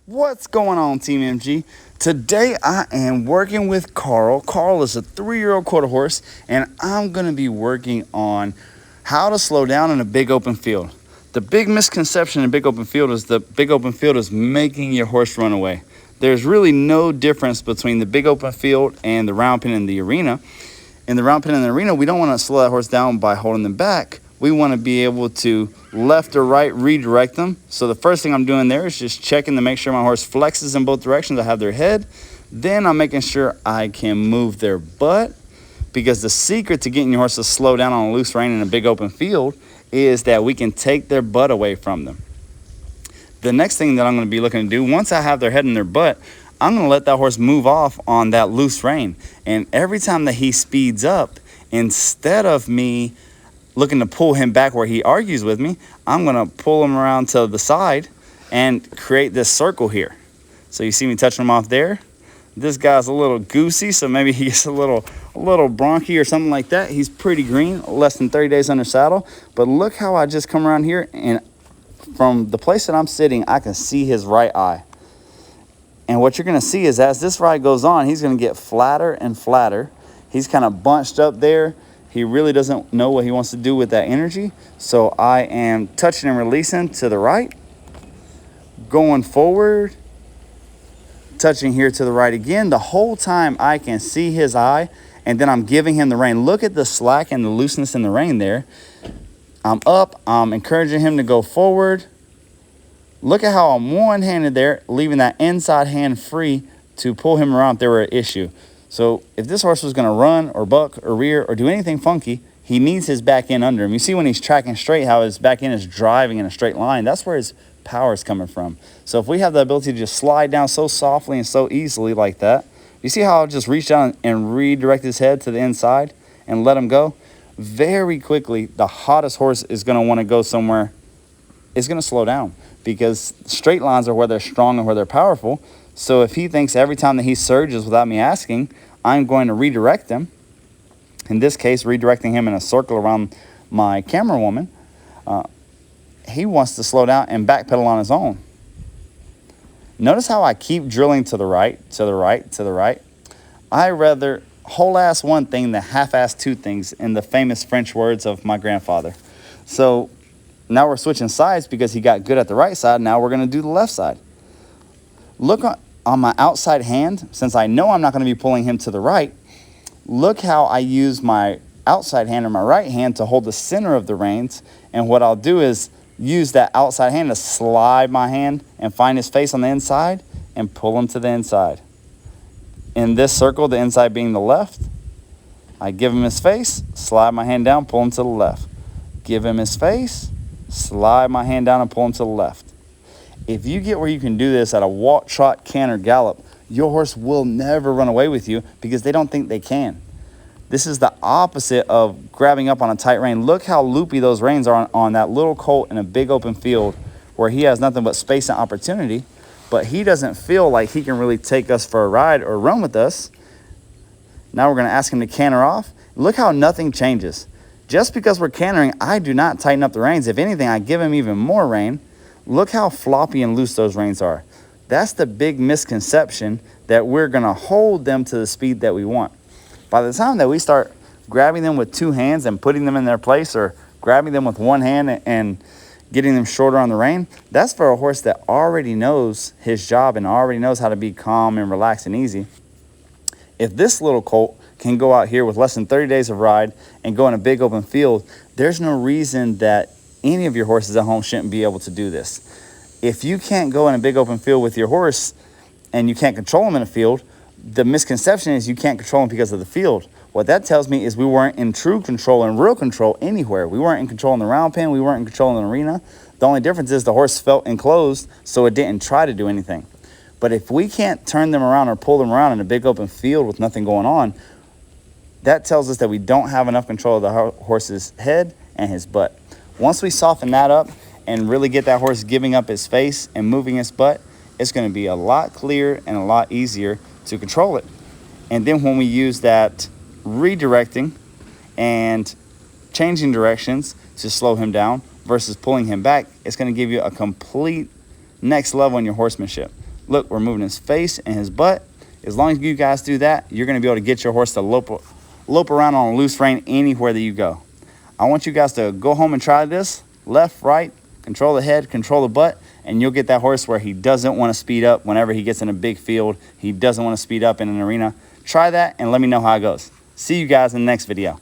What's going on, Team MG? Today I am working with Carl. Carl is a 3-year-old quarter horse, and I'm going to be working on how to slow down in a big open field. The big misconception in a big open field is the big open field is making your horse run away. There's really no difference between the big open field and the round pen in the arena. In the round pen in the arena, we don't want to slow that horse down by holding them back. We want to be able to left or right redirect them. So the first thing I'm doing there is just checking to make sure my horse flexes in both directions. I have their head. Then I'm making sure I can move their butt, because the secret to getting your horse to slow down on a loose rein in a big open field is that we can take their butt away from them. The next thing that I'm going to be looking to do, once I have their head and their butt, I'm going to let that horse move off on that loose rein. And every time that he speeds up, instead of me looking to pull him back where he argues with me, I'm going to pull him around to the side and create this circle here. So you see me touching him off there. This guy's a little goosey, so maybe he gets a little bronchi or something like that. He's pretty green, less than 30 days under saddle. But look how I just come around here, and from the place that I'm sitting, I can see his right eye. And what you're going to see is as this ride goes on, he's going to get flatter and flatter. He's kind of bunched up there. He really doesn't know what he wants to do with that energy. So I am touching and releasing to the right, going forward, touching here to the right again. The whole time I can see his eye, and then I'm giving him the rein. Look at the slack and the looseness in the rein there. I'm up, I'm encouraging him to go forward. Look at how I'm one-handed there, leaving that inside hand free to pull him around if there were an issue. So if this horse was going to run or buck or rear or do anything funky, he needs his back end under him. You see when he's tracking straight how his back end is driving in a straight line. That's where his power is coming from. So if we have the ability to just slide down so softly and so easily like that, you see how I'll just reach down and redirect his head to the inside and let him go? Very quickly, the hottest horse is going to want to go somewhere. It's going to slow down, because straight lines are where they're strong and where they're powerful. So if he thinks every time that he surges without me asking, I'm going to redirect him, in this case, redirecting him in a circle around my camera woman, he wants to slow down and backpedal on his own. Notice how I keep drilling to the right, to the right, to the right. I rather whole-ass one thing than half-ass two things, in the famous French words of my grandfather. So now we're switching sides because he got good at the right side. Now we're going to do the left side. Look on my outside hand, since I know I'm not going to be pulling him to the right. Look how I use my outside hand or my right hand to hold the center of the reins. And what I'll do is use that outside hand to slide my hand and find his face on the inside and pull him to the inside. In this circle, the inside being the left, I give him his face, slide my hand down, pull him to the left. Give him his face, slide my hand down and pull him to the left. If you get where you can do this at a walk, trot, canter, gallop, your horse will never run away with you because they don't think they can. This is the opposite of grabbing up on a tight rein. Look how loopy those reins are on that little colt in a big open field where he has nothing but space and opportunity, but he doesn't feel like he can really take us for a ride or run with us. Now we're going to ask him to canter off. Look how nothing changes. Just because we're cantering, I do not tighten up the reins. If anything, I give him even more rein. Look how floppy and loose those reins are. That's the big misconception, that we're going to hold them to the speed that we want. By the time that we start grabbing them with two hands and putting them in their place, or grabbing them with one hand and getting them shorter on the rein, that's for a horse that already knows his job and already knows how to be calm and relaxed and easy. If this little colt can go out here with less than 30 days of ride and go in a big open field, there's no reason that any of your horses at home shouldn't be able to do this. If you can't go in a big open field with your horse and you can't control him in a field, the misconception is you can't control him because of the field. What that tells me is we weren't in true control and real control anywhere. We weren't in control in the round pen. We weren't in control in the arena. The only difference is the horse felt enclosed, so it didn't try to do anything. But if we can't turn them around or pull them around in a big open field with nothing going on, that tells us that we don't have enough control of the horse's head and his butt. Once we soften that up and really get that horse giving up his face and moving his butt, it's going to be a lot clearer and a lot easier to control it. And then when we use that redirecting and changing directions to slow him down versus pulling him back, it's going to give you a complete next level in your horsemanship. Look, we're moving his face and his butt. As long as you guys do that, you're going to be able to get your horse to lope around on a loose rein anywhere that you go. I want you guys to go home and try this. Left, right, control the head, control the butt, and you'll get that horse where he doesn't want to speed up whenever he gets in a big field. He doesn't want to speed up in an arena. Try that and let me know how it goes. See you guys in the next video.